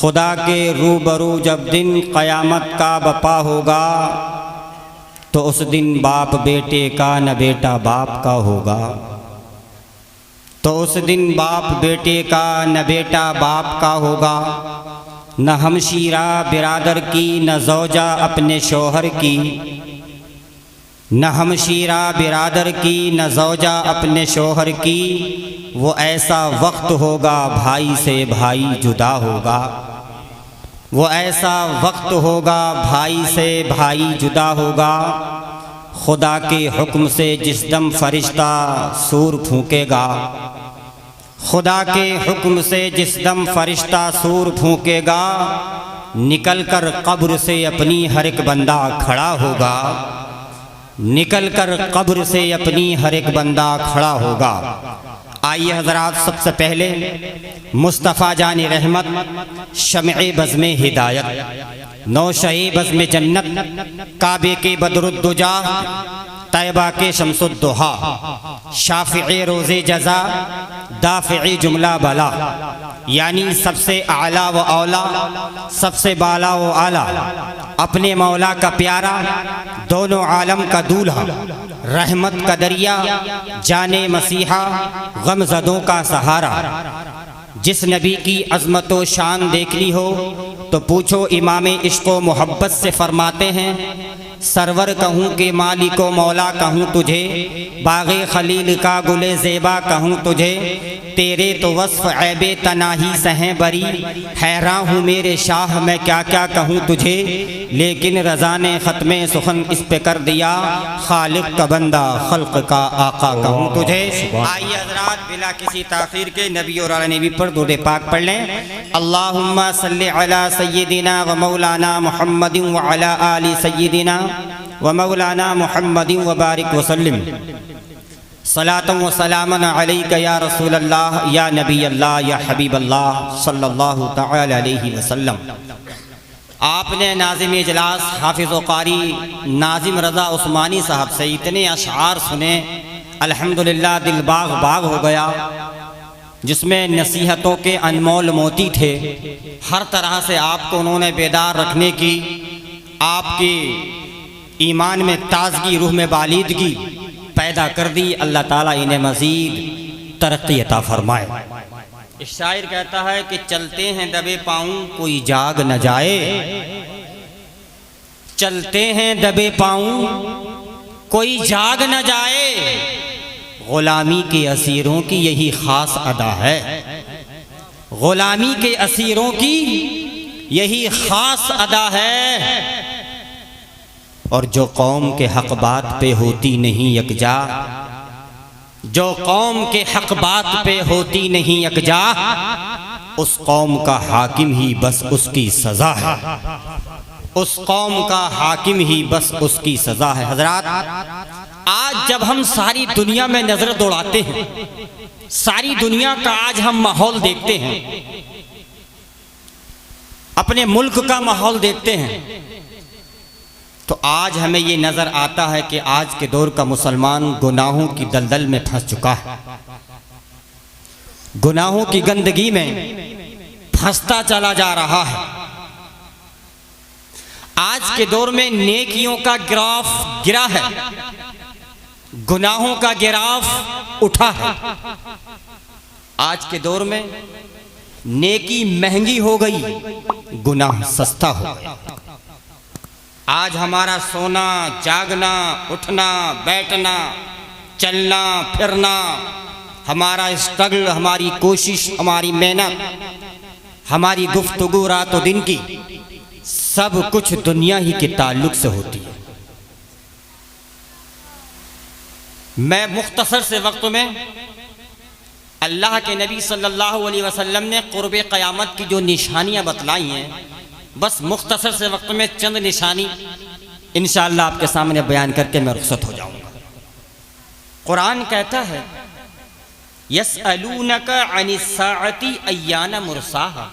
خدا کے روبرو جب دن قیامت کا بپا ہوگا تو اس دن باپ بیٹے کا نہ بیٹا باپ کا ہوگا، تو اس دن باپ بیٹے کا نہ بیٹا باپ کا ہوگا، نہ ہمشیرہ برادر کی نہ زوجہ اپنے شوہر کی، نہ ہمشیرہ برادر کی نہ زوجہ اپنے شوہر کی، وہ ایسا وقت ہوگا بھائی سے بھائی جدا ہوگا، وہ ایسا وقت ہوگا بھائی سے بھائی جدا ہوگا، خدا کے حکم سے جس دم فرشتہ سور پھونکے گا، خدا کے حکم سے جس دم فرشتہ سور پھونکے گا، نکل کر قبر سے اپنی ہر ایک بندہ کھڑا ہوگا، نکل کر قبر سے اپنی ہر ایک بندہ کھڑا ہوگا۔ آئیے حضرات، سب سے پہلے مصطفیٰ جان رحمت، شمع بزم ہدایت، نوشہ بزم جنت، کعبے کے بدر الدجا، طیبہ کے شمس الضحیٰ، شافع روز جزا، دافع جملہ بلا، یعنی سب سے اعلیٰ و اولیٰ، سب سے بالا و اعلیٰ، اپنے مولا کا پیارا، دونوں عالم کا دولہا، رحمت کا دریا، جان مسیحا، غم زدوں کا سہارا۔ جس نبی کی عظمت و شان دیکھنی ہو تو پوچھو امام عشق و محبت سے، فرماتے ہیں سرور کہوں کہ مالک و مولا کہوں تجھے، باغ خلیل کا گل زیبا کہوں تجھے، تیرے تو وصف عیب تناہی سے ہیں بری، حیران ہوں میرے شاہ میں کیا کیا کہوں تجھے، لیکن رضا نے ختم سخن اس پہ کر دیا، خالق کا بندہ خلق کا آقا کہوں تجھے۔ آئیے حضرات بلا کسی تاخیر کے نبی اور علی نبی پر درود پاک پڑھ لیں۔ اللہم صلی علی سیدنا و مولانا محمد وعلی آل سیدنا و مولانا محمد وبارک وسلم، صلاۃ و سلام علیک یا رسول اللہ یا نبی اللہ یا حبیب اللہ صلی اللہ تعالی علیہ وسلم۔ آپ نے ناظم اجلاس حافظ و قاری ناظم رضا عثمانی صاحب سے اتنے اشعار سنے، الحمدللہ دل باغ باغ ہو گیا، جس میں نصیحتوں کے انمول موتی تھے۔ ہر طرح سے آپ کو انہوں نے بیدار رکھنے کی، آپ کے ایمان میں تازگی، روح میں بالیدگی پیدا کر دی۔ اللہ تعالیٰ انہیں مزید ترقی عطا فرمائے۔ اس شاعر کہتا ہے کہ چلتے ہیں دبے پاؤں کوئی جاگ نہ جائے، چلتے ہیں دبے پاؤں کوئی جاگ نہ جائے، غلامی کے اسیروں کی یہی خاص ادا ہے، غلامی کے اسیروں کی یہی خاص ادا ہے، اور جو قوم کے حق بات پہ ہوتی نہیں یکجا، جو قوم کے حق بات پہ ہوتی نہیں یکجا، اس قوم کا حاکم ہی بس اس کی سزا ہے، اس قوم کا حاکم ہی بس اس کی سزا ہے۔ حضرات، آج جب ہم ساری دنیا میں نظر دوڑاتے ہیں، ساری دنیا کا آج ہم ماحول دیکھتے ہیں، اپنے ملک کا ماحول دیکھتے ہیں، تو آج ہمیں یہ نظر آتا ہے کہ آج کے دور کا مسلمان گناہوں کی دلدل میں پھنس چکا ہے، گناہوں کی گندگی میں پھنستا چلا جا رہا ہے۔ آج کے دور میں نیکیوں کا گراف گرا ہے، گناہوں کا گراف اٹھا ہے۔ آج کے دور میں نیکی مہنگی ہو گئی، گناہ سستا ہو گیا۔ آج ہمارا سونا، جاگنا، اٹھنا، بیٹھنا، چلنا پھرنا، ہمارا اسٹرگل، ہماری کوشش، ہماری محنت، ہماری گفتگو رات و دن کی، سب کچھ دنیا ہی کے تعلق سے ہوتی ہے۔ میں مختصر سے وقت میں اللہ کے نبی صلی اللہ علیہ وسلم نے قرب قیامت کی جو نشانیاں بتلائی ہیں، بس مختصر سے وقت میں چند نشانی انشاءاللہ آپ کے سامنے بیان کر کے میں رخصت ہو جاؤں گا۔ قرآن کہتا ہے یسألونک عن الساعۃ ایان مرساہا،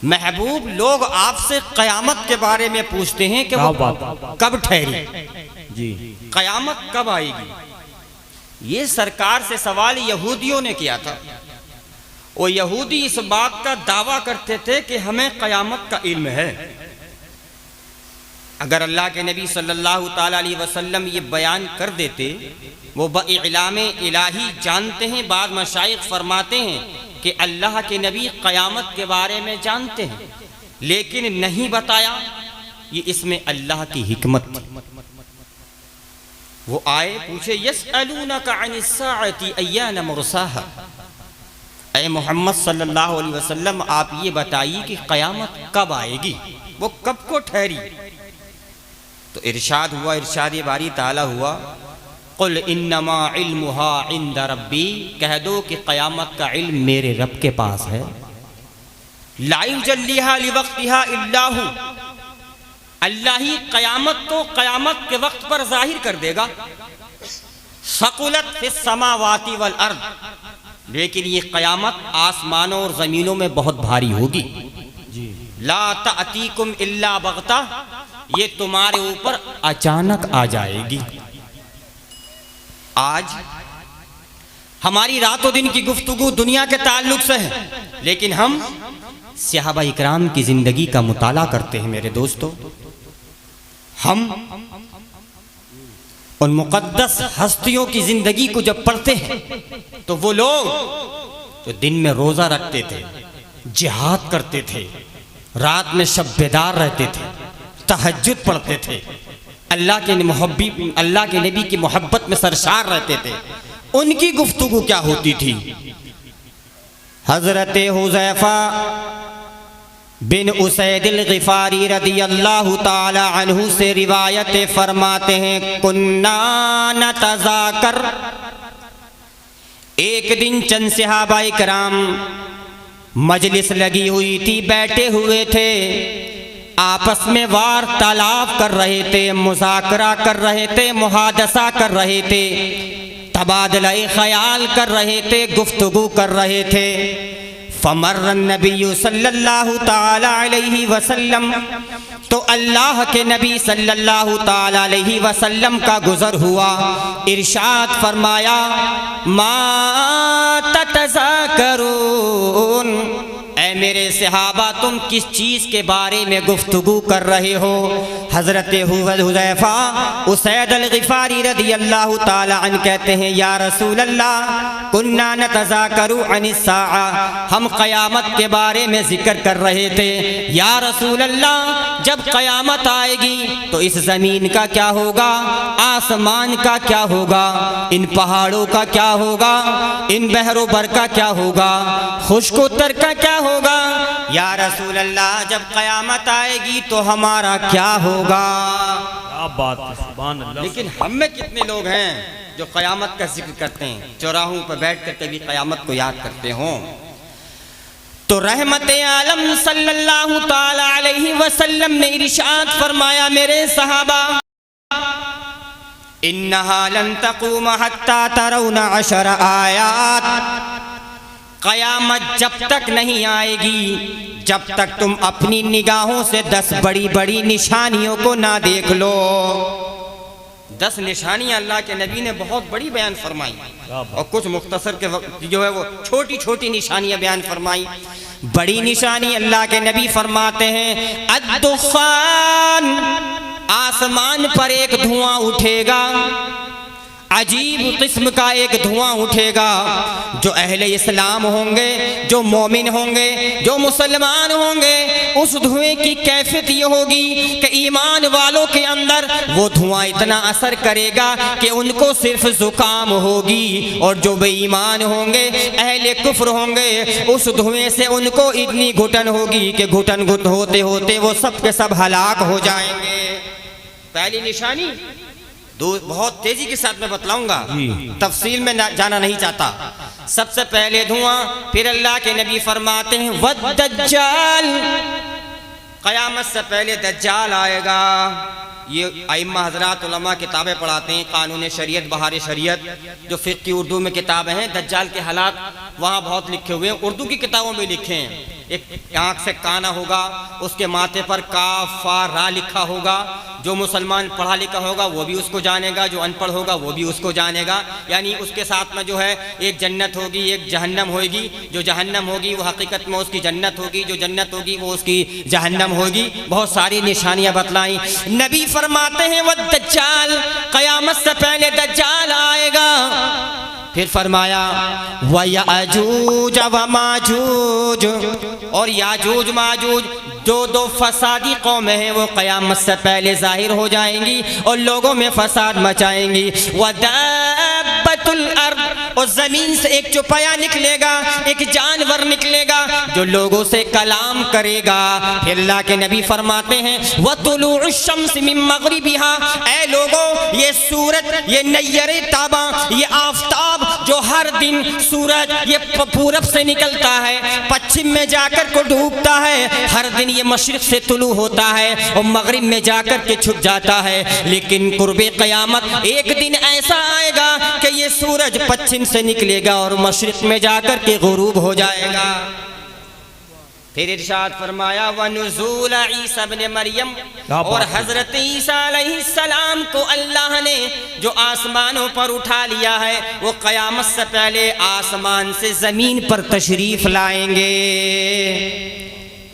محبوب لوگ آپ سے قیامت کے بارے میں پوچھتے ہیں کہ وہ کب ٹھہری، قیامت کب آئے گی۔ یہ سرکار سے سوال یہودیوں نے کیا تھا، وہ یہودی اس بات کا دعویٰ کرتے تھے کہ ہمیں قیامت کا علم ہے۔ اگر اللہ کے نبی صلی اللہ تعالیٰ علیہ وسلم یہ بیان کر دیتے، وہ باعلام الہی جانتے ہیں، بعض مشائخ فرماتے ہیں کہ اللہ کے نبی قیامت کے بارے میں جانتے ہیں لیکن نہیں بتایا، یہ اس میں اللہ کی حکمت تھی۔ وہ آئے پوچھے یسألونک عن الساعۃ ایان مرساہا، اے محمد صلی اللہ علیہ وسلم آپ یہ بتائیے کہ قیامت کب آئے گی، وہ کب کو ٹھہری؟ تو ارشاد ہوا، ارشاد باری تعالیٰ ہوا، قل انما علمها عند ربی، کہہ دو کہ قیامت کا علم میرے رب کے پاس ہے۔ لا یجلیہا لوقتہا الا ہو، اللہ ہی قیامت کو قیامت کے وقت پر ظاہر کر دے گا۔ ثقلت فی السماوات والارض، لیکن یہ قیامت آسمانوں اور زمینوں میں بہت بھاری ہوگی۔ لا تأتیکم الا بغتہ، یہ تمہارے اوپر اچانک آ جائے گی۔ آج ہماری رات و دن کی گفتگو دنیا کے تعلق سے ہے، لیکن ہم صحابہ اکرام کی زندگی کا مطالعہ کرتے ہیں میرے دوستو۔ ہم ان مقدس ہستیوں کی زندگی کو جب پڑھتے ہیں تو وہ لوگ جو دن میں روزہ رکھتے تھے، جہاد کرتے تھے، رات میں شب بیدار رہتے تھے، تہجد پڑھتے تھے، اللہ کے نبی کی محبت میں سرشار رہتے تھے، ان کی گفتگو کیا ہوتی تھی؟ حضرت حذیفہ بن اسید الغفاری رضی اللہ تعالی عنہ سے روایت فرماتے ہیں، کننا نتذاکر، ایک دن چند صحابہ کرام مجلس لگی ہوئی تھی، بیٹھے ہوئے تھے، آپس میں وارتالاپ کر رہے تھے، مذاکرہ کر رہے تھے، محادثہ کر رہے تھے، تبادلہ خیال کر رہے تھے، گفتگو کر رہے تھے۔ فمر النبی صلی اللہ تعالی علیہ وسلم، تو اللہ کے نبی صلی اللہ تعالی علیہ وسلم کا گزر ہوا، ارشاد فرمایا، ما تتذاکرون، اے میرے صحابہ تم کس چیز کے بارے میں گفتگو کر رہے ہو؟ حضرت حذیفہ اسید الغفاری رضی اللہ تعالی عنہ کہتے ہیں، یا رسول اللہ کننا نتذاکر عن الساعہ، ہم قیامت کے بارے میں ذکر کر رہے تھے۔ یا رسول اللہ جب قیامت آئے گی تو اس زمین کا کیا ہوگا، آسمان کا کیا ہوگا، ان پہاڑوں کا کیا ہوگا، ان بحر و بر کا کیا ہوگا، خشک و تر کا کیا ہوگا؟ یا رسول اللہ جب قیامت آئے گی تو ہمارا کیا ہوگا؟ کیا بات ہے، سبحان اللہ۔ لیکن ہم میں کتنے لوگ ہیں جو قیامت کا ذکر کرتے ہیں، چوراہوں پر بیٹھ کر کبھی قیامت کو یاد کرتے ہوں؟ تو رحمت عالم صلی اللہ تعالی علیہ وسلم نے ارشاد فرمایا، میرے صحابہ انہا لن تقوم حتی ترون 10 آیات، قیامت جب تک نہیں آئے گی جب تک تم اپنی نگاہوں سے 10 بڑی بڑی نشانیوں کو نہ دیکھ لو۔ 10 نشانیاں اللہ کے نبی نے بہت بڑی بیان فرمائی، اور کچھ مختصر کے وقت جو ہے وہ چھوٹی چھوٹی نشانیاں بیان فرمائی۔ بڑی نشانی اللہ کے نبی فرماتے ہیں، الدخان، آسمان پر ایک دھواں اٹھے گا، عجیب قسم کا ایک دھواں اٹھے گا۔ جو اہل اسلام ہوں گے، جو مومن ہوں گے، جو مسلمان ہوں گے، اس دھوئیں کی کیفیت یہ ہوگی کہ ایمان والوں کے اندر وہ دھواں اتنا اثر کرے گا کہ ان کو صرف زکام ہوگی، اور جو بے ایمان ہوں گے، اہل کفر ہوں گے، اس دھوئیں سے ان کو اتنی گھٹن ہوگی کہ گھٹن ہوتے ہوتے وہ سب کے سب ہلاک ہو جائیں گے۔ پہلی نشانی بہت تیزی کے ساتھ میں بتلاؤں گا، تفصیل میں جانا نہیں چاہتا۔ سب سے پہلے دھواں، پھر اللہ کے نبی فرماتے ہیں والدجال، قیامت سے پہلے دجال آئے گا۔ یہ ائمہ حضرات علماء کتابیں پڑھاتے ہیں، قانون شریعت، بہار شریعت، جو فقہ اردو میں کتابیں ہیں، دجال کے حالات وہاں بہت لکھے ہوئے ہیں، اردو کی کتابوں میں لکھے ہیں۔ ایک آنکھ سے کانا ہوگا، اس کے ماتھے پر کاف فا را لکھا ہوگا. جو مسلمان پڑھا لکھا ہوگا وہ بھی اس کو جانے گا، جو ان پڑھ ہوگا وہ بھی اس کو جانے گا. یعنی اس کے ساتھ میں جو ہے ایک جنت ہوگی، ایک جہنم ہوگی. جو جہنم ہوگی وہ حقیقت میں اس کی جنت ہوگی، جو جنت ہوگی وہ اس کی جہنم ہوگی. بہت ساری نشانیاں بتلائیں. نبی فرماتے ہیں والدجال، قیامت سے پہلے دجال آئے گا. پھر فرمایا وَيَأْجُوجَ وَمَاجُوجَ، اور یاجوج ماجوج دو فسادی قومیں ہیں، وہ قیامت سے پہلے ظاہر ہو جائیں گی اور لوگوں میں فساد مچائیں گی. وَدَابَّةُ الْأَرْضِ، اور زمین سے ایک چوپایا نکلے گا، ایک جانور نکلے گا جو لوگوں سے کلام کرے گا. پھر اللہ کے نبی فرماتے ہیں وَطُلُوعُ الشَّمْسِ مِن مَغْرِبِهَا، اے لوگوں یہ سورج، یہ نیر تاباں، یہ آفتاب جو ہر دن سورج یہ پورب سے نکلتا ہے، پچھم میں جا کر کو ڈوبتا ہے، ہر دن یہ مشرق سے طلوع ہوتا ہے اور مغرب میں جا کر کے چھپ جاتا ہے. لیکن قرب قیامت ایک دن ایسا آئے گا کہ یہ سورج پچھم سے نکلے گا اور مشرق میں جا کر کے غروب ہو جائے گا. پھر ارشاد فرمایا وَنُزُولَ عِیسیٰ ابن مریم، اور حضرت عیسیٰ علیہ السلام کو اللہ نے جو آسمانوں پر اٹھا لیا ہے وہ قیامت سے پہلے آسمان سے زمین پر تشریف لائیں گے.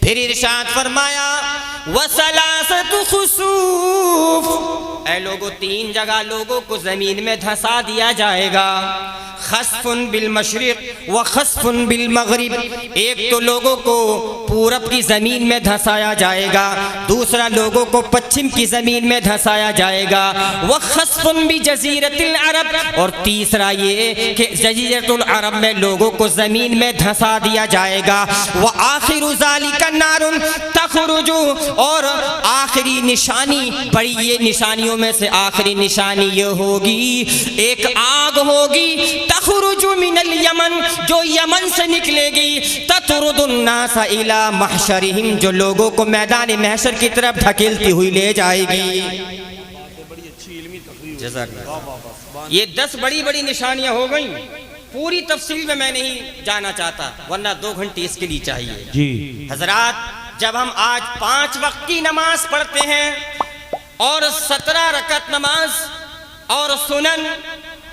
پھر ارشاد فرمایا وَثَلَاثَةُ خُسُوفٍ، اے لوگوں تین جگہ لوگوں کو زمین میں دھسا دیا جائے گا. خسف بالمشرق و خسف بالمغرب، ایک تو لوگوں کو پورب کی زمین میں دھسایا جائے گا، دوسرا لوگوں کو پچھم کی زمین میں دھسایا جائے گا. وخسف بجزیرۃ العرب، اور تیسرا یہ کہ جزیرۃ العرب میں لوگوں کو زمین میں دھسا دیا جائے گا. وآخر ذالک النار تخرج، اور آخری نشانی، بڑی یہ نشانیوں میں سے آخری نشانی یہ ہوگی، ایک آگ ہوگی تخرج من الیمن، جو یمن سے نکلے گی. تطرد الناس الی محشرہم، جو لوگوں کو میدان محشر کی طرف دھکیلتی ہوئی لے جائے گی. یہ 10 بڑی بڑی نشانیاں ہو گئیں. پوری تفصیل میں نہیں جانا چاہتا ورنہ 2 گھنٹے اس کے لیے چاہیے. جی حضرات، جب ہم آج 5 وقت کی نماز پڑھتے ہیں اور 17 رکعت نماز اور سنن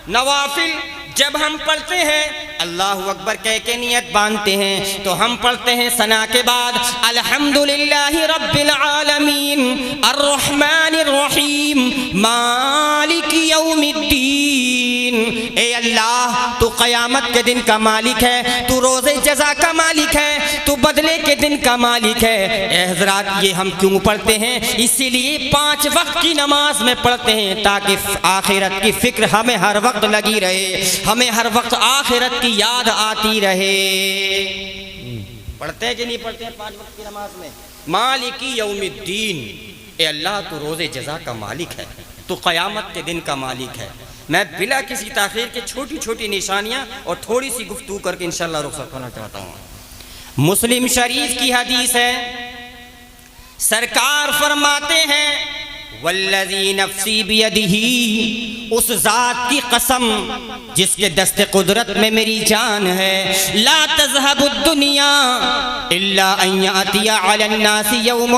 نوافل جب ہم پڑھتے ہیں، اللہ اکبر کہہ کے نیت باندھتے ہیں، تو ہم پڑھتے ہیں ثنا کے بعد الحمدللہ رب العالمین الرحمن الرحیم مالک یوم الدین. اے اللہ تو قیامت کے دن کا مالک ہے، تو روز جزا کا مالک ہے، تو بدلے کے دن کا مالک ہے. اے حضرات، یہ ہم کیوں پڑھتے ہیں؟ اسی لیے 5 وقت کی نماز میں پڑھتے ہیں تاکہ آخرت کی فکر ہمیں ہر وقت لگی رہے، ہمیں ہر وقت آخرت کی یاد آتی رہے. پڑھتے ہیں کہ نہیں پڑھتے ہیں 5 وقت کی نماز میں؟ مالک یوم الدین، اے اللہ تو روز جزا کا مالک ہے، تو قیامت کے دن کا مالک ہے. میں بلا کسی تاخیر کے چھوٹی چھوٹی نشانیاں اور تھوڑی سی گفتگو کر کے انشاءاللہ رخصت ہونا چاہتا ہوں. مسلم شریف کی حدیث ہے، سرکار فرماتے ہیں والذی نفسی بیدہ، اس ذات کی قسم جس کے دست قدرت میں میری جان ہے، لا تذهب الدنیا الا ان یاتی علی الناس یوم،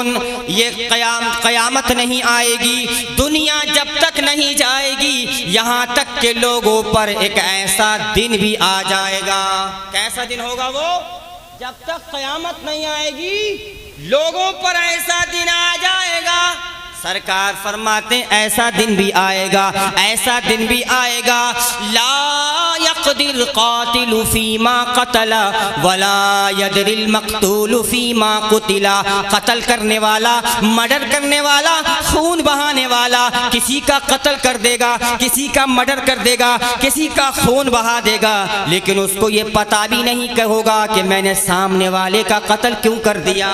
یہ قیامت نہیں آئے گی، دنیا جب تک نہیں جائے گی یہاں تک کہ لوگوں پر ایک ایسا دن بھی آ جائے گا. کیسا دن ہوگا وہ؟ جب تک قیامت نہیں آئے گی لوگوں پر ایسا دن آ جائے گا. سرکار فرماتے ہیں ایسا دن بھی آئے گا، ایسا دن بھی آئے گا، لا یقدر قاتل فیما قتل ولا یدر المقتول فیما قتل. قتل کرنے والا، مرڈر کرنے والا، خون بہانے والا کسی کا قتل کر دے گا، کسی کا مرڈر کر دے گا، کسی کا خون بہا دے گا، لیکن اس کو یہ پتہ بھی نہیں ہوگا کہ میں نے سامنے والے کا قتل کیوں کر دیا.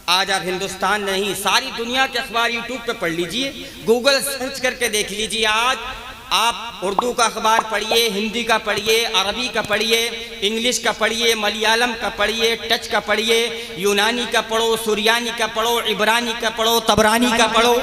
آج آپ ہندوستان نہیں ساری دنیا کے اخبار یوٹیوب پہ پڑھ لیجئے، گوگل سرچ کر کے دیکھ لیجئے. آج آپ اردو کا اخبار پڑھیے، ہندی کا پڑھیے، عربی کا پڑھیے، انگلش کا پڑھیے، ملیالم کا پڑھیے، ٹچ کا پڑھیے، یونانی کا پڑھو، سریانی کا پڑھو، عبرانی کا پڑھو، تبرانی کا پڑھو،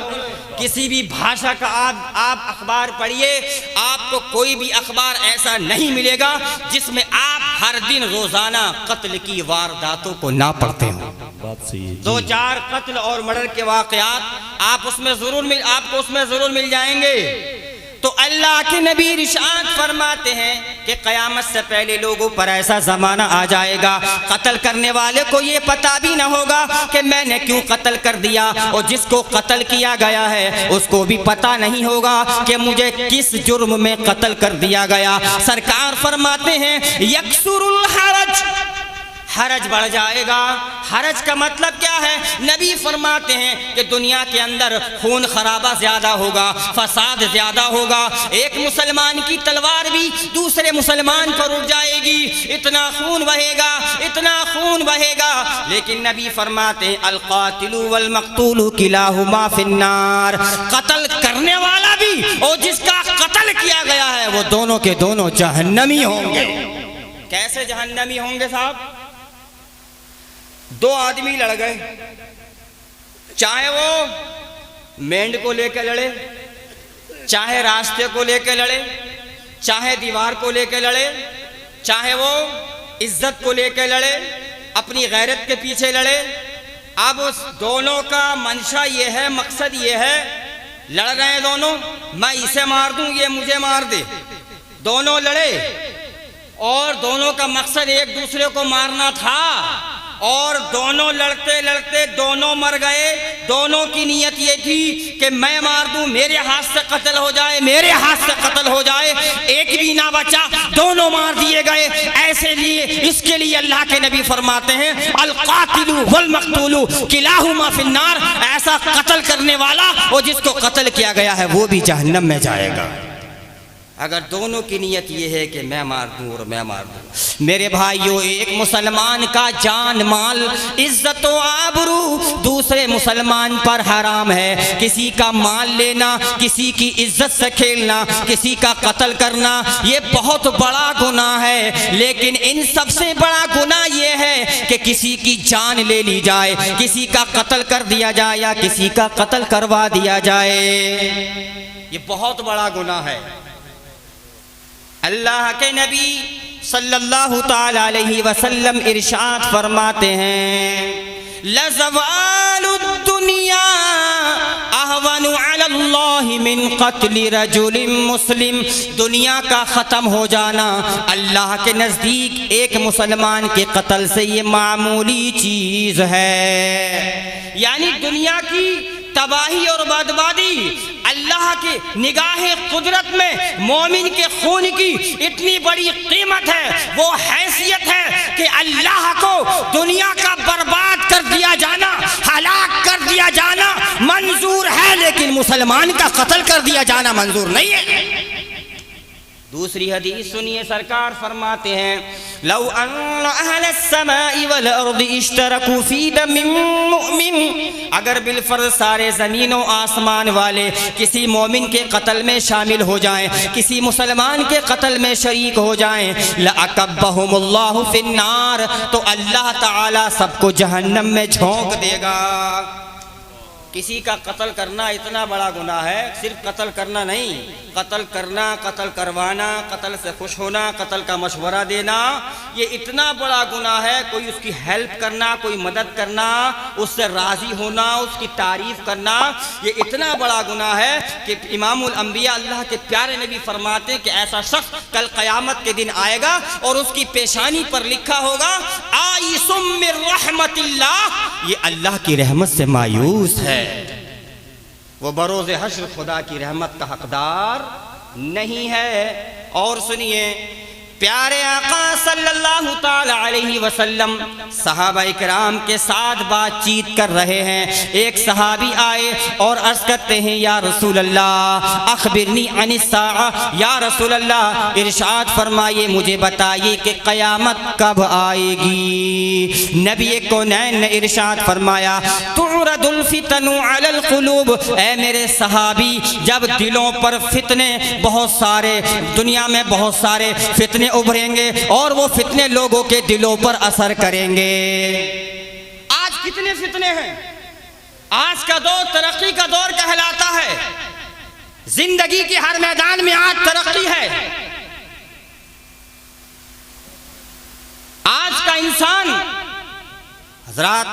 کسی بھی بھاشا کا آپ اخبار پڑھیے، آپ کو کوئی بھی اخبار ایسا نہیں ملے گا جس میں آپ ہر دن روزانہ قتل کی وارداتوں کو نہ پڑھتے ہوں. بات صحیح ہے. دو چار قتل اور مرڈر کے واقعات آپ کو اس میں ضرور مل جائیں گے. تو اللہ کے نبی ارشاد فرماتے ہیں کہ قیامت سے پہلے لوگوں پر ایسا زمانہ آ جائے گا قتل کرنے والے کو یہ پتہ بھی نہ ہوگا کہ میں نے کیوں قتل کر دیا, اور جس کو قتل کیا گیا ہے اس کو بھی پتہ نہیں ہوگا کہ مجھے کس جرم میں قتل کر دیا گیا. سرکار فرماتے ہیں یکسر الحرج, حرج بڑھ جائے گا. حرج کا مطلب کیا ہے؟ نبی فرماتے ہیں کہ دنیا کے اندر خون خرابہ زیادہ ہوگا, فساد زیادہ ہوگا. ایک مسلمان کی تلوار بھی دوسرے مسلمان پر اٹھ جائے گی, اتنا خون بہے گا, اتنا خون بہے گا. لیکن نبی فرماتے ہیں القاتل والمقتول کلاہما فی النار, قتل کرنے والا بھی اور جس کا قتل کیا گیا ہے وہ دونوں کے دونوں جہنمی ہوں گے. کیسے جہنمی ہوں گے صاحب؟ دو آدمی لڑ گئے, چاہے وہ مینڈ کو لے کے لڑے, چاہے راستے کو لے کے لڑے, چاہے دیوار کو لے کے لڑے, چاہے وہ عزت کو لے کے لڑے, اپنی غیرت کے پیچھے لڑے. اب اس دونوں کا منشا یہ ہے, مقصد یہ ہے, لڑ رہے ہیں دونوں, میں اسے مار دوں یہ مجھے مار دے. دونوں لڑے اور دونوں کا مقصد ایک دوسرے کو مارنا تھا, اور دونوں لڑتے لڑتے دونوں مر گئے. دونوں کی نیت یہ تھی کہ میں مار دوں, میرے ہاتھ سے قتل ہو جائے, میرے ہاتھ سے قتل ہو جائے. ایک بھی نہ بچا, دونوں مار دیے گئے. ایسے لیے اس کے لیے اللہ کے نبی فرماتے ہیں القاتل والمقتول کلاہما فی النار, ایسا قتل کرنے والا اور جس کو قتل کیا گیا ہے وہ بھی جہنم میں جائے گا. اگر دونوں کی نیت یہ ہے کہ میں مار دوں اور میں مار دوں. میرے بھائیوں, ایک مسلمان کا جان مال عزت و آبرو دوسرے مسلمان پر حرام ہے. کسی کا مال لینا, کسی کی عزت سے کھیلنا, کسی کا قتل کرنا یہ بہت بڑا گناہ ہے. لیکن ان سب سے بڑا گناہ یہ ہے کہ کسی کی جان لے لی جائے, کسی کا قتل کر دیا جائے یا کسی کا قتل کروا دیا جائے. یہ بہت بڑا گناہ ہے. اللہ کے نبی صلی اللہ تعالی علیہ وسلم ارشاد فرماتے ہیں لَزَوَالُ الدُّنْيَا أَهْوَنُ عَلَى اللَّهِ مِنْ قَتْلِ رَجُلٍ مُسْلِمٍ, دنیا کا ختم ہو جانا اللہ کے نزدیک ایک مسلمان کے قتل سے یہ معمولی چیز ہے. یعنی دنیا کی تباہی اور بربادی اللہ کی نگاہ قدرت میں مومن کے خون کی اتنی بڑی قیمت ہے, وہ حیثیت ہے کہ اللہ کو دنیا کا برباد کر دیا جانا, ہلاک کر دیا جانا منظور ہے, لیکن مسلمان کا قتل کر دیا جانا منظور نہیں ہے. دوسری حدیث سنیے, سرکار فرماتے ہیں لو ان اہل السماء والارض اشترکوا فی دم مؤمن, اگر بالفرض سارے زمین و آسمان والے کسی مومن کے قتل میں شامل ہو جائیں, کسی مسلمان کے قتل میں شریک ہو جائیں, لأکبہم اللہ فی النار, تو اللہ تعالی سب کو جہنم میں جھونک دے گا. کسی کا قتل کرنا اتنا بڑا گناہ ہے, صرف قتل کرنا نہیں, قتل کرنا, قتل کروانا, قتل سے خوش ہونا, قتل کا مشورہ دینا, یہ اتنا بڑا گناہ ہے. کوئی اس کی ہیلپ کرنا, کوئی مدد کرنا, اس سے راضی ہونا, اس کی تعریف کرنا, یہ اتنا بڑا گناہ ہے کہ امام الانبیاء اللہ کے پیارے نبی فرماتے ہیں کہ ایسا شخص کل قیامت کے دن آئے گا اور اس کی پیشانی پر لکھا ہوگا آئس من رحمت اللہ, یہ اللہ کی رحمت سے مایوس ہے, وہ بروز حشر خدا کی رحمت کا حقدار نہیں ہے. اور سنیے, پیارے آقا صلی اللہ تعالی علیہ وسلم صحابہ اکرام کے ساتھ بات چیت کر رہے ہیں. ایک صحابی آئے اور عرض کرتے ہیں یا رسول اللہ اخبرنی عن الساعہ, یا رسول اللہ ارشاد فرمائیے مجھے بتائیے کہ قیامت کب آئے گی. نبی کونین نے ارشاد فرمایا تعرض الفتن علی القلوب, اے میرے صحابی جب دلوں پر فتنے بہت سارے, دنیا میں بہت سارے فتنے ابھریں گے اور وہ فتنے لوگوں کے دلوں پر اثر کریں گے. آج کتنے فتنے ہیں, آج کا دور ترقی کا دور کہلاتا ہے, زندگی کے ہر میدان میں آج ترقی ہے. کا انسان حضرات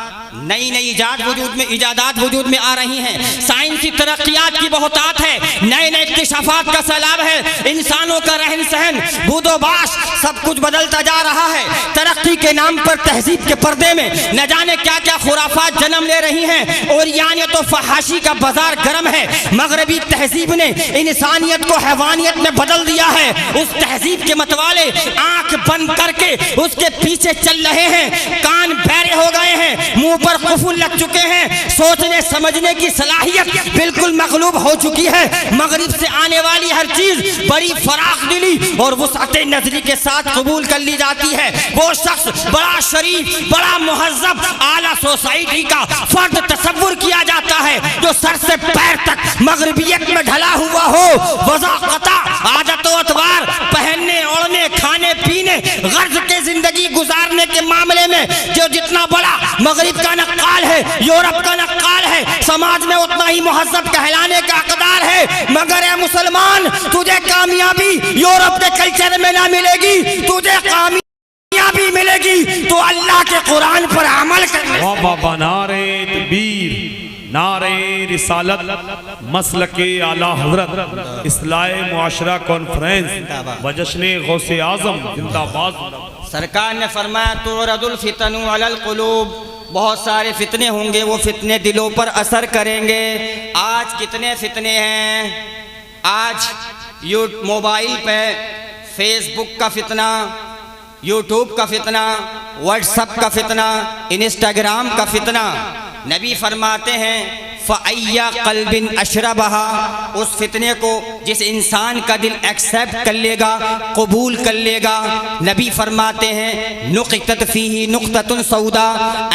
نئی نئی ایجادات وجود میں آ رہی ہیں، سائنسی ترقیات کی بہتات ہے، نئے نئے اکتشافات کا سیلاب ہے، انسانوں کا رہن سہن بود و باش سب کچھ بدلتا جا رہا ہے۔ ترقی کے نام پر تہذیب کے پردے میں نہ جانے کیا کیا خرافات جنم لے رہی ہیں، اور یعنی تو فحاشی کا بازار گرم ہے۔ مغربی تہذیب نے انسانیت کو حیوانیت میں بدل دیا ہے۔ اس تہذیب کے متوالے آنکھ بند کر کے اس کے پیچھے چل رہے ہیں، کان بہرے ہو گئے ہیں، منہ پر قفل لگ چکے ہیں، سوچنے سمجھنے کی صلاحیت بالکل مغلوب ہو چکی ہے۔ مغرب سے آنے والی ہر چیز بڑی فراخ دلی اور وسعت نظری کے ساتھ قبول کر لی جاتی ہے۔ وہ شخص بڑا شریف، بڑا مہذب، اعلیٰ سوسائٹی کا فرد تصور کیا جاتا ہے جو سر سے پیر تک مغربیت میں ڈھلا ہوا ہو۔ وضاقتہ عادت و اطوار، پہننے اوڑھنے کھانے پینے غرض کے زندگی گزارنے کے معاملے میں جو جتنا بڑا مغرب کا نقال ہے، یورپ کا نقال ہے، سماج میں اتنا ہی مہذب کہلانے کا حقدار ہے۔ مگر اے مسلمان، تجھے کامیابی یورپ کے کلچر میں نہ ملے گی، تجھے کامیابی ملے گی تو اللہ کے قرآن پر عمل کرنے۔ بابا نعرہ تکبیر، نعرہ رسالت، مسلک اعلیٰ حضرت، اصلاح معاشرہ کانفرنس و جشن غوث اعظم زندہ باد۔ سرکار نے فرمایا تعرض الفتن علی القلوب، بہت سارے فتنے ہوں گے، وہ فتنے دلوں پر اثر کریں گے۔ آج کتنے فتنے ہیں؟ آج موبائل پہ فیس بک کا فتنہ، یوٹیوب کا فتنہ، واٹس ایپ کا فتنہ، انسٹاگرام کا فتنہ۔ نبی فرماتے ہیں فَأَيَّ قَلْبٍ أَشْرَبَهَا، اس فتنے کو جس انسان کا دل ایکسیپٹ کر لے گا، قبول کر لے گا، نبی فرماتے ہیں نُقِطَتْ فِيهِ نُقْطَةٌ سَوْدَا،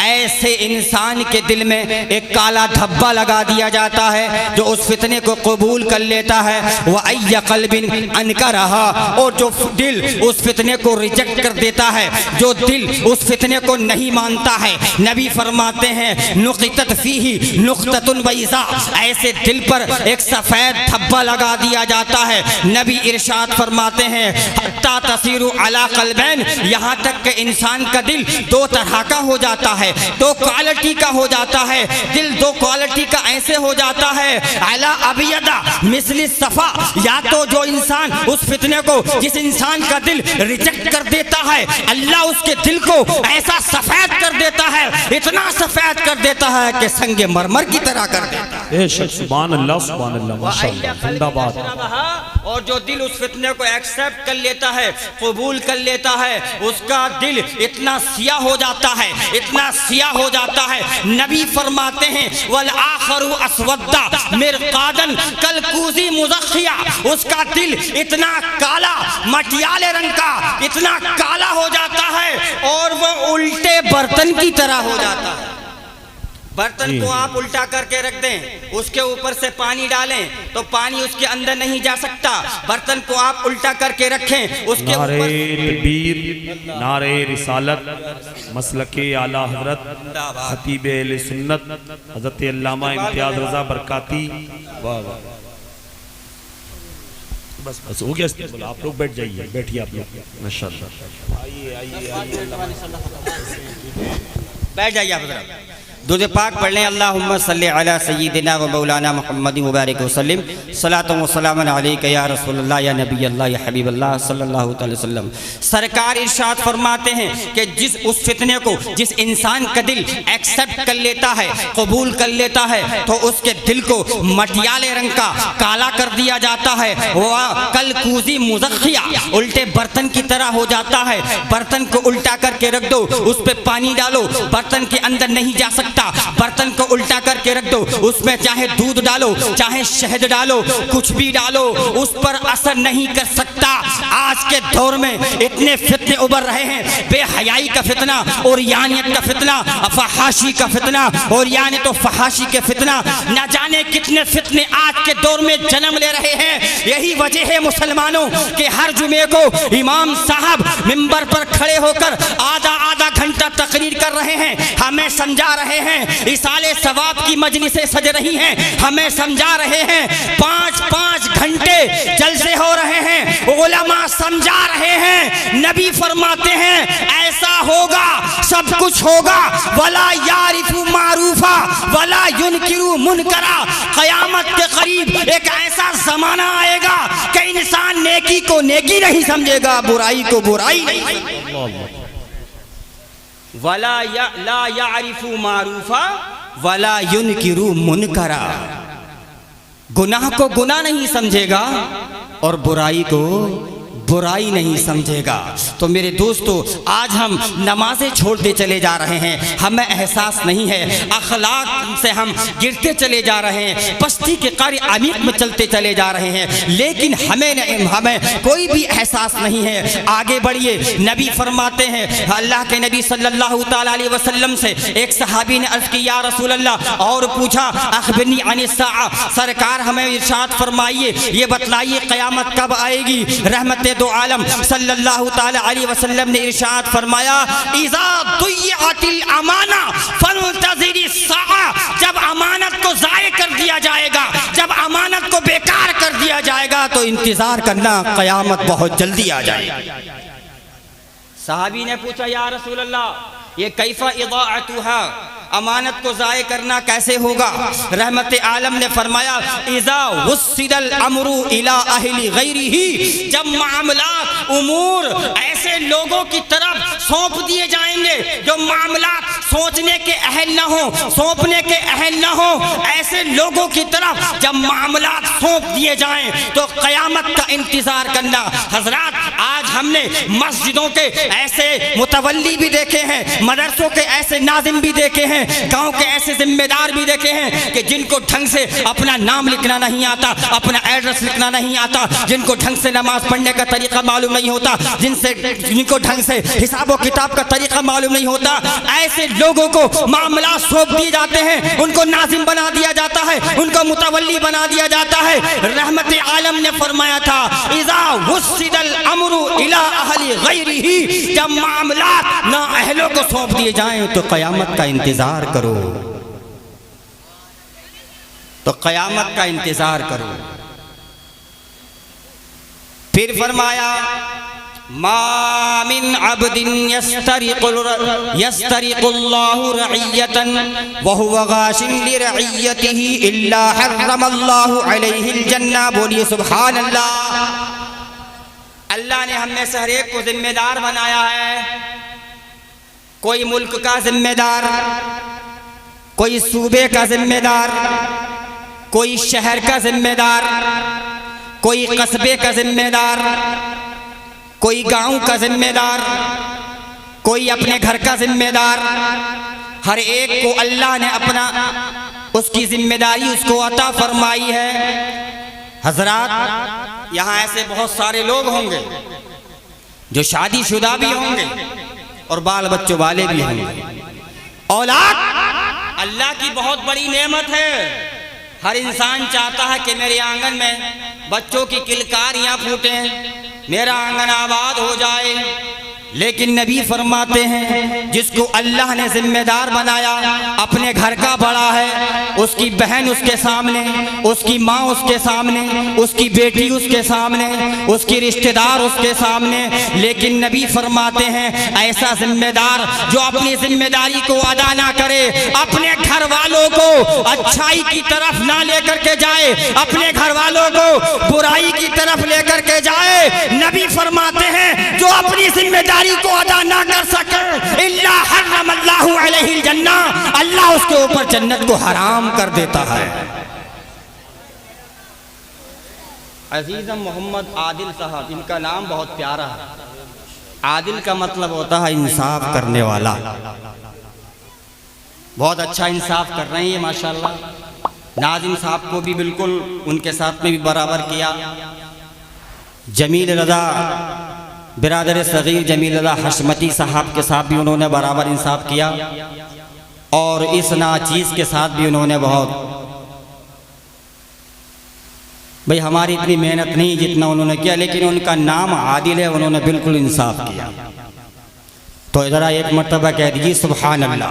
ایسے انسان کے دل میں ایک کالا دھبا لگا دیا جاتا ہے جو اس فتنے کو قبول کر لیتا ہے۔ وَأَيَّ قَلْبٍ أَنْكَرَهَا، اور جو دل اس فتنے کو ریجیکٹ کر دیتا ہے، جو دل اس فتنے کو نہیں مانتا ہے، نبی فرماتے ہیں نُقِطَتْ فِيهِ نُقْطَةٌ بیضاء، ایسے دل پر ایک سفید دھبا لگا دیا جاتا ہے۔ نبی ارشاد فرماتے ہیں حتیٰ تصیر علی قلبین، یہاں تک کہ انسان کا دل دو طرح کا ہو جاتا ہے، دو کوالٹی کا ہو جاتا ہے۔ دل دو کوالٹی کا ایسے ہو جاتا ہے علی ابیضا مثل الصفا، یا تو جو انسان اس فتنے کو جس انسان کا دل ریجیکٹ کر دیتا ہے، اللہ اس کے دل کو ایسا سفید کر دیتا ہے، اتنا سفید کر دیتا ہے کہ سنگ مرمر کی طرح کر دیتا ہے۔ بے شک، سبحان اللہ سبحان اللہ، ماشاءاللہ، زندہ باد۔ اور جو دل اس فتنے کو ایکسیپٹ کر لیتا ہے، قبول کر لیتا ہے، اس کا دل اتنا سیاہ ہو جاتا ہے، اتنا سیاہ ہو جاتا ہے، نبی فرماتے ہیں والآخر اسودا مرقادا کالکوزی مزخیہ، اس کا دل اتنا کالا مٹیالے رنگ کا اتنا کالا ہو جاتا ہے اور وہ الٹے برتن کی طرح ہو جاتا ہے۔ برتن کو آپ الٹا کر کے رکھ دیں، اس کے اوپر سے پانی ڈالیں تو پانی اس کے اندر نہیں جا سکتا۔ برتن کو آپ الٹا کر کے رکھیں، اس کے اوپر نعرہ تکبیر، نعرہ رسالت، مسلک اعلیٰ حضرت، خطیب اہل سنت حضرت علامہ امتیاز رضا برکاتی۔ واہ واہ، بس بس ہو گیا استقبال، آپ لوگ بیٹھ جائیے، بیٹھیے آپ لوگ، ماشاءاللہ، آئیے آئیے آئیے، بیٹھ جائیے آپ حضرات۔ درود پاک پڑھ لیں، اللہم صلی علی سیدنا و مولانا محمد مبارک وسلم، صلاۃ و سلام علیک یا رسول اللہ یا نبی اللہ یا حبیب اللہ صلی اللہ علیہ وسلم۔ سرکار ارشاد فرماتے ہیں کہ جس اس فتنے کو جس انسان کا دل ایکسیپٹ کر لیتا ہے، قبول کر لیتا ہے، تو اس کے دل کو مٹیالے رنگ کا کالا کر دیا جاتا ہے، وہ کالکوزی مزخیہ، الٹے برتن کی طرح ہو جاتا ہے۔ برتن کو الٹا کر کے رکھ دو، اس پہ پانی ڈالو، برتن کے اندر نہیں جا سکتا۔ برتن کو الٹا کر کے رکھ دو، اس میں چاہے دودھ ڈالو، چاہے شہد ڈالو، کچھ بھی ڈالو، اس پر اثر نہیں کر سکتا۔ آج کے دور میں اتنے فتنے ابھر رہے ہیں، بے حیائی کا فتنہ، اور یانیت کا فتنہ، فحاشی کا فتنہ، اور یعنی تو فحاشی کے فتنہ، نہ جانے کتنے فتنے آج کے دور میں جنم لے رہے ہیں۔ یہی وجہ ہے مسلمانوں کہ ہر جمعے کو امام صاحب منبر پر کھڑے ہو کر آدھا گھنٹہ تقریر کر رہے ہیں، ہمیں سمجھا رہے ہیں ہیں, اِصالِ ثواب کی مجلسیں سج رہی ہیں, ہمیں سمجھا رہے ہیں, 5 گھنٹے جلسے ہو رہے ہیں, علماء سمجھا رہے ہیں. نبی فرماتے ہیں ایسا ہوگا, سب کچھ ہوگا. وَلَا يَعْرِفُ مَعْرُوفًا وَلَا يُنْكِرُ مُنْكَرًا. قیامت کے قریب ایک ایسا زمانہ آئے گا کہ انسان نیکی کو نیکی نہیں سمجھے گا, برائی کو برائی نہیں سمجھے گا. وَلَا لَا يَعْرِفُ مَعْرُوفًا وَلَا يُنْكِرُ مُنْكَرًا. گناہ کو گناہ نہیں سمجھے گا اور برائی کو برائی نہیں سمجھے گا. تو میرے دوستو, آج ہم نمازیں چھوڑتے چلے جا رہے ہیں, ہمیں احساس نہیں ہے, اخلاق سے ہم گرتے چلے جا رہے ہیں, پستی کے قعر عمیق میں چلتے چلے جا رہے ہیں, لیکن ہمیں کوئی بھی احساس نہیں ہے. آگے بڑھیے. نبی فرماتے ہیں, اللہ کے نبی صلی اللہ تعالی علیہ وسلم سے ایک صحابی نے عرض کی, یا رسول اللہ, اور پوچھا اخبرنی عن الساعہ, سرکار ہمیں ارشاد فرمائیے, یہ بتلائیے قیامت کب آئے گی. رحمت دو عالم صلی اللہ تعالی علیہ وسلم نے ارشاد فرمایا, اذا ضیعت الامانہ فانتظر الساعہ. جب امانت کو ضائع کر دیا جائے گا, جب امانت کو بیکار کر دیا جائے گا, تو انتظار کرنا, قیامت بہت جلدی آ جائے گی. صحابی نے پوچھا, یا رسول اللہ, یہ کیف اضاعتها, امانت کو ضائع کرنا کیسے ہوگا؟ رحمت عالم نے فرمایا, اذا وصل الامر الى اہل غیرہ, جب معاملات امور ایسے لوگوں کی طرف سونپ دیے جائیں گے جو معاملات سوچنے کے اہل نہ ہوں, سونپنے کے اہل نہ ہوں, ایسے لوگوں کی طرف جب معاملات سونپ دیے جائیں تو قیامت کا انتظار کرنا. حضرات, آج ہم نے مسجدوں کے ایسے متولی بھی دیکھے ہیں, مدرسوں کے ایسے ناظم بھی دیکھے ہیں, گاؤں کے ایسے ذمہ دار بھی دیکھے ہیں کہ جن کو ڈھنگ سے اپنا نام لکھنا نہیں آتا, اپنا ایڈریس لکھنا نہیں آتا, جن کو ڈھنگ سے نماز پڑھنے کا طریقہ معلوم نہیں ہوتا, جن کو ڈھنگ سے حساب و کتاب کا طریقہ معلوم نہیں ہوتا. ایسے لوگوں کو معاملات سونپ دیے جاتے ہیں, ان کو ناظم بنا دیا جاتا ہے, ان کو متولی بنا دیا جاتا ہے. رحمت عالم نے فرمایا تھا, اذا وصل الامر الى اہل غیرہ, جب معاملات نا اہلوں کو سونپ دیے جائیں تو قیامت کا انتظار کرو, تو قیامت کا انتظار کرو. پھر فرمایا, ما من عبد يسترق الله رعية وهو غاش لرعيته الا حرم الله عليه الجنة. بولیے سبحان اللہ. اللہ نے ہم میں سے ہر ایک کو ذمہ دار بنایا ہے, کوئی ملک کا ذمہ دار, کوئی صوبے کا ذمہ دار, کوئی شہر کا ذمہ دار, کوئی قصبے کا ذمہ دار, کوئی گاؤں کا ذمہ دار, کوئی اپنے گھر کا ذمہ دار. ہر ایک کو اللہ نے اپنا اس کی ذمہ داری اس کو عطا فرمائی ہے. حضرات, یہاں ایسے بہت سارے لوگ ہوں گے جو شادی شدہ بھی ہوں گے اور بال بچوں والے بھی ہوں گے. اولاد اللہ کی بہت بڑی نعمت ہے. ہر انسان چاہتا ہے کہ میرے آنگن میں بچوں کی کلکاریاں پھوٹیں, میرا آنگن آباد ہو جائے. لیکن نبی فرماتے ہیں, جس کو اللہ نے ذمہ دار بنایا, اپنے گھر کا بڑا ہے, اس کی بہن اس کے سامنے, اس کی ماں اس کے سامنے, اس کی بیٹی اس کے سامنے, اس کی رشتہ دار اس کے سامنے. لیکن نبی فرماتے ہیں, ایسا ذمہ دار جو اپنی ذمہ داری کو ادا نہ کرے, اپنے گھر والوں کو اچھائی کی طرف نہ لے کر کے جائے, اپنے گھر والوں کو برائی کی طرف لے کر کے جائے, نبی فرماتے ہیں جو اپنی ذمہ داری کو ادا نہ کر سکے, الا حرم اللہ علیہ الجنہ, اللہ اس کے اوپر جنت کو حرام کر دیتا ہے. عزیزم محمد عادل صاحب, ان کا نام بہت پیارا ہے. عادل کا مطلب ہوتا ہے انصاف کرنے والا. بہت اچھا انصاف کر رہے ہیں ماشاءاللہ. ناظم صاحب کو بھی بالکل ان کے ساتھ میں بھی برابر کیا. جمیل رضا برادر صغیر جمیل رضا حشمتی صاحب کے ساتھ بھی انہوں نے برابر انصاف کیا, اور اس ناچیز کے ساتھ بھی انہوں نے بہت. بھئی ہماری اتنی محنت نہیں جتنا انہوں نے کیا, لیکن ان کا نام عادل ہے, انہوں نے بالکل انصاف کیا. تو ذرا ایک مرتبہ کہہ دیجیے سبحان اللہ.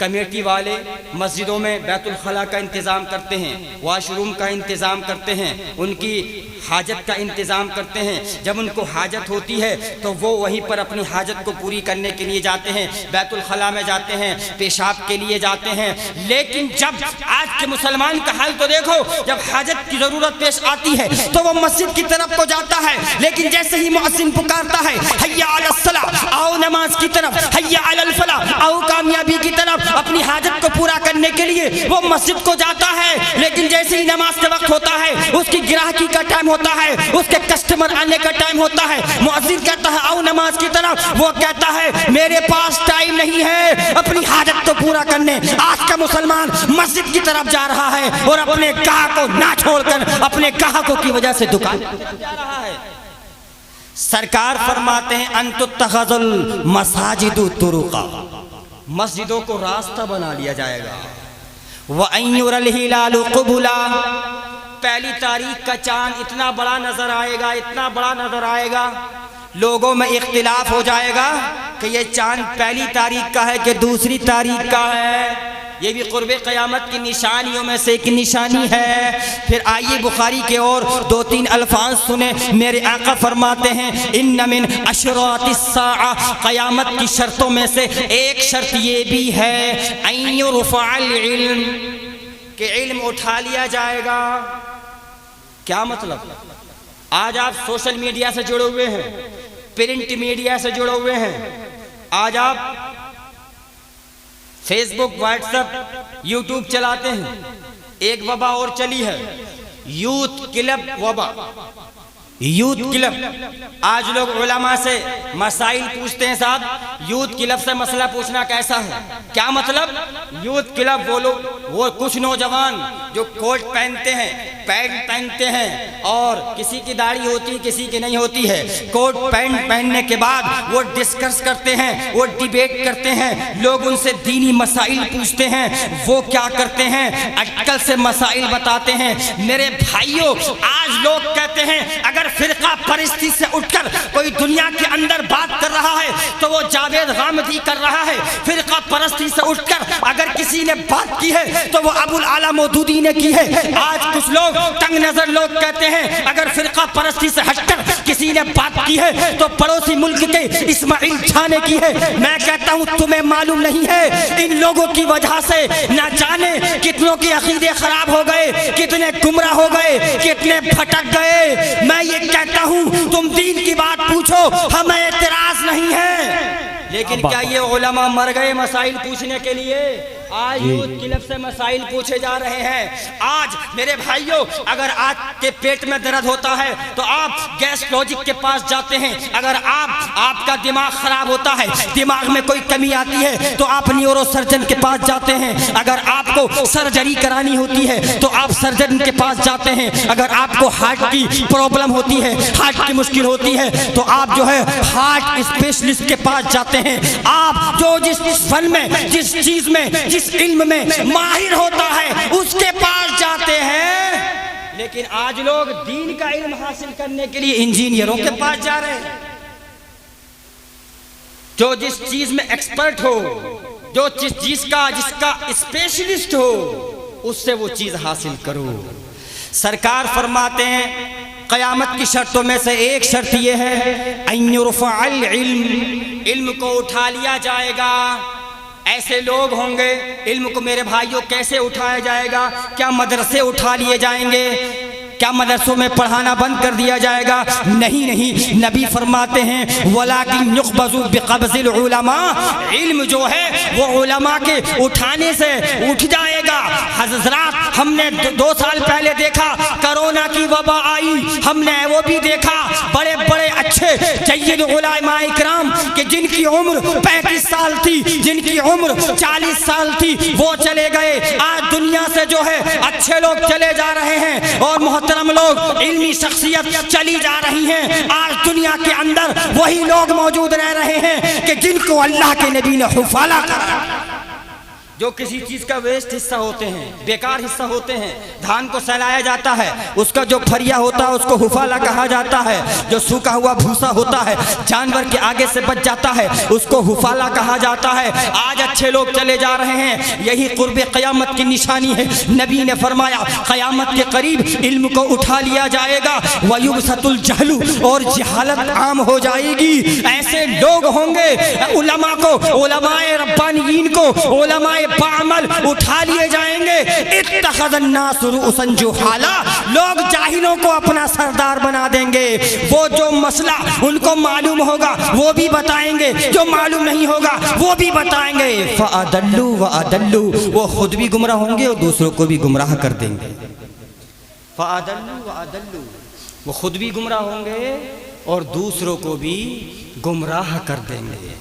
کمیٹی والے مسجدوں میں بیت الخلا کا انتظام کرتے ہیں، واش روم کا انتظام کرتے ہیں، ان کی حاجت کا انتظام کرتے ہیں۔ جب ان کو حاجت ہوتی ہے تو وہ وہیں پر اپنی حاجت کو پوری کرنے کے لیے جاتے ہیں، بیت الخلا میں جاتے ہیں، پیشاب کے لیے جاتے ہیں۔ لیکن جب آج کے مسلمان کا حال تو دیکھو، جب حاجت کی ضرورت پیش آتی ہے تو وہ مسجد کی طرف کو جاتا ہے، لیکن جیسے ہی مؤذن پکارتا ہے حی علی الصلاۃ، آؤ نماز کی طرف، حی علی الفلاح، آؤ کامیابی کی طرف، اپنی حاجت کو پورا کرنے کے لیے وہ مسجد کو جاتا ہے۔ لیکن جیسے ہی نماز کا وقت ہوتا ہے، اس کی گراہکی کا ٹائم ہوتا ہے، اس کے کسٹمر آنے کا ٹائم ہوتا ہے، مؤذن کہتا ہے آؤ نماز کی طرف، وہ کہتا ہے میرے پاس ٹائم نہیں ہے اپنی حاجت کو پورا کرنے۔ آج کا مسلمان مسجد کی طرف جا رہا ہے اور اپنے گاہ کو نہ چھوڑ کر اپنے گاہکوں کی وجہ سے دکان جا رہا ہے۔ سرکار فرماتے ہیں ان تتخذ المساجد طرقا، مسجدوں کو راستہ بنا لیا جائے گا۔ وَأَن يُرَى الْهِلَالُ قُبُلًا، پہلی تاریخ کا چاند اتنا بڑا نظر آئے گا، اتنا بڑا نظر آئے گا، لوگوں میں اختلاف ہو جائے گا کہ یہ چاند پہلی تاریخ کا ہے کہ دوسری تاریخ کا ہے۔ یہ بھی قرب قیامت کی نشانیوں میں سے ایک نشانی ہے۔ پھر آئیے بخاری کے اور دو تین الفاظ سنیں، میرے آقا فرماتے ہیں ان من اشراط الساعہ، قیامت کی شرطوں میں سے ایک شرط یہ بھی ہے ان یرفع العلم، کہ علم اٹھا لیا جائے گا۔ کیا مطلب؟ آج آپ سوشل میڈیا سے جڑے ہوئے ہیں، پرنٹ میڈیا سے جڑے ہوئے ہیں، آج آپ فیس بک، واٹس ایپ، یوٹیوب چلاتے ہیں۔ ایک وبا اور چلی ہے، یوتھ کلب وبا، یوتھ کلب۔ آج لوگ علماء سے مسائل پوچھتے ہیں، صاحب یوتھ کلب سے مسئلہ پوچھنا کیسا ہے؟ کیا مطلب؟ یوتھ کلب وہ لوگ، وہ کچھ نوجوان جو کوٹ پہنتے ہیں، پینٹ پہنتے ہیں، اور کسی کی داڑھی ہوتی ہے کسی کی نہیں ہوتی ہے، کوٹ پینٹ پہننے کے بعد وہ ڈسکس کرتے ہیں، وہ ڈیبیٹ کرتے ہیں، لوگ ان سے دینی مسائل پوچھتے ہیں، وہ کیا کرتے ہیں؟ اٹکل سے مسائل بتاتے ہیں۔ میرے بھائیوں، آج لوگ کہتے ہیں اگر فرقہ پرستی سے اٹھ کر کوئی دنیا کے اندر بات کر رہا ہے تو وہ جاوید غامدی کر رہا ہے، فرقہ پرستی سے اٹھ کر اگر کسی نے بات کی ہے تو وہ ابو العلا مودودی نے کی ہے۔ آج کچھ لوگ تنگ نظر لوگ کہتے ہیں اگر فرقہ پرستی سے ہٹ کر کسی نے بات کی ہے تو پڑوسی ملک کے اسماعیل چھا نے کی ہے۔ میں کہتا ہوں تمہیں معلوم نہیں ہے ان لوگوں کی وجہ سے نہ جانے کتنوں کے عقیدے خراب ہو گئے، کتنے گمراہ ہو گئے، کتنے بھٹک گئے۔ میں یہ کہتا ہوں تم دین کی بات پوچھو، ہمیں اعتراض نہیں ہے، لیکن کیا یہ علماء مر گئے مسائل پوچھنے کے لیے؟ آج یوتھ کلب سے مسائل پوچھے جا رہے ہیں۔ آج میرے بھائیوں، اگر آپ کے پیٹ میں درد ہوتا ہے تو آپ گیسٹروجک کے پاس جاتے ہیں۔ اگر آپ کا دماغ خراب ہوتا ہے، دماغ میں کوئی کمی آتی ہے تو آپ نیورو سرجن کے پاس جاتے ہیں۔ اگر آپ کو سرجری کرانی ہوتی ہے تو آپ سرجن کے پاس جاتے ہیں۔ اگر آپ کو ہارٹ کی پرابلم ہوتی ہے، ہارٹ کی مشکل ہوتی ہے تو آپ جو ہے ہارٹ اسپیشلسٹ کے پاس جاتے ہیں۔ آپ جو جس فن میں، جس چیز میں، جس علم میں ماہر ہوتا ہے اس کے پاس جاتے ہیں۔ لیکن آج لوگ دین کا علم حاصل کرنے کے لیے انجینئروں کے پاس جا رہے ہیں۔ جو جس چیز میں ایکسپرٹ ہو، جو جس کا اسپیشلسٹ ہو، اس سے وہ چیز حاصل کرو۔ سرکار فرماتے ہیں قیامت کی شرطوں میں سے ایک شرط یہ ہے ان یرفع العلم، علم کو اٹھا لیا جائے گا۔ ایسے لوگ ہوں گے، علم کو میرے بھائیوں کیسے اٹھایا جائے گا؟ کیا مدرسے اٹھا لیے جائیں گے؟ کیا مدرسوں میں پڑھانا بند کر دیا جائے گا؟ نہیں نہیں، نبی فرماتے ہیں وَلَكِنْ يُقْبَضُ بِقَبْضِ الْعُلَمَاءِ، علم جو ہے وہ علماء کے اٹھانے سے اٹھ جائے گا۔ حضرات، ہم نے 2 سال پہلے دیکھا کرونا کی وبا آئی، ہم نے وہ بھی دیکھا بڑے بڑے اچھے جید علماء اکرام کہ جن کی عمر 35 سال تھی، جن کی عمر 40 سال تھی، وہ چلے گئے۔ آج دنیا سے جو ہے اچھے لوگ چلے جا رہے ہیں اور محترم لوگ، علمی شخصیت چلی جا رہی ہیں۔ آج دنیا کے اندر وہی لوگ موجود رہ رہے ہیں کہ جن کو اللہ کے نبی نے حفالہ کرا، جو کسی چیز کا ویسٹ حصہ ہوتے ہیں، بیکار حصہ ہوتے ہیں، دھان کو سلایا جاتا ہے، اس کا جو پھریا ہوتا ہے اس کو حفالہ کہا جاتا ہے، جو سوکھا ہوا بھوسا ہوتا ہے جانور کے آگے سے بچ جاتا ہے اس کو حفالہ کہا جاتا ہے۔ آج اچھے لوگ چلے جا رہے ہیں، یہی قرب قیامت کی نشانی ہے۔ نبی نے فرمایا قیامت کے قریب علم کو اٹھا لیا جائے گا، وَيُبْسَطُ الْجَهْلُ، اور جہالت عام ہو جائے گی۔ ایسے لوگ ہوں گے، علماء کو، علماء ربانیین کو، علماء بعمل اٹھا لیے جائیں گے۔ اتخذ الناس رؤسا جہالا، لوگ جاہلوں کو اپنا سردار بنا دیں گے۔ وہ جو مسئلہ ان کو معلوم ہوگا وہ بھی بتائیں گے، جو معلوم نہیں ہوگا وہ بھی بتائیں گے۔ فَأَضَلُّوا وَأَضَلُّوا، وہ خود بھی گمراہ ہوں گے اور دوسروں کو بھی گمراہ کر دیں گے۔ فَأَضَلُّوا وَأَضَلُّوا، وہ خود بھی گمراہ ہوں گے اور دوسروں کو بھی گمراہ کر دیں گے۔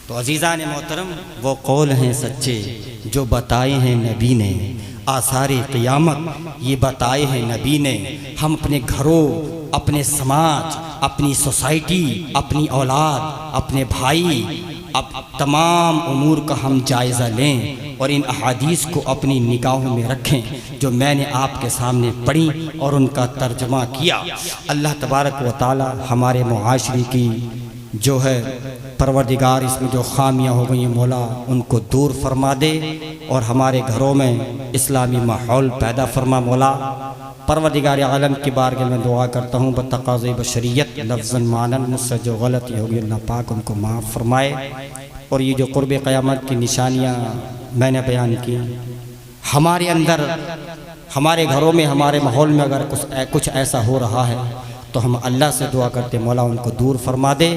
تو عزیزان محترم، وہ قول ہیں سچے جو بتائے ہیں نبی نے، آثار قیامت یہ بتائے ہیں نبی نے۔ ہم اپنے گھروں، اپنے سماج، اپنی سوسائٹی، اپنی اولاد، اپنے بھائی، اب تمام امور کا ہم جائزہ لیں اور ان احادیث کو اپنی نگاہوں میں رکھیں جو میں نے آپ کے سامنے پڑھی اور ان کا ترجمہ کیا۔ اللہ تبارک و تعالی ہمارے معاشرے کی جو ہے پروردگار اس میں جو خامیاں ہو گئی ہیں مولا ان کو دور فرما دے اور ہمارے گھروں میں اسلامی ماحول پیدا فرما مولا۔ پروردگار عالم کی بارگاہ میں دعا کرتا ہوں بتقاضی بشریت لفظاً معناً مجھ سے جو غلطی ہوگی اللہ پاک ان کو معاف فرمائے۔ اور یہ جو قرب قیامت کی نشانیاں میں نے بیان کی، ہمارے اندر، ہمارے گھروں میں، ہمارے ماحول میں اگر کچھ ایسا ہو رہا ہے تو ہم اللہ سے دعا کرتے مولا ان کو دور فرما دے،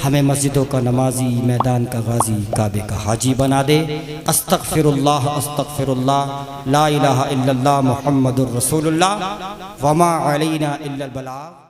ہمیں مسجدوں کا نمازی، میدان کا غازی، کعبے کا حاجی بنا دے۔ استغفر اللہ، استغفر اللہ، لا الہ الا اللہ محمد الرسول اللہ، وما علینا الا البلاغ۔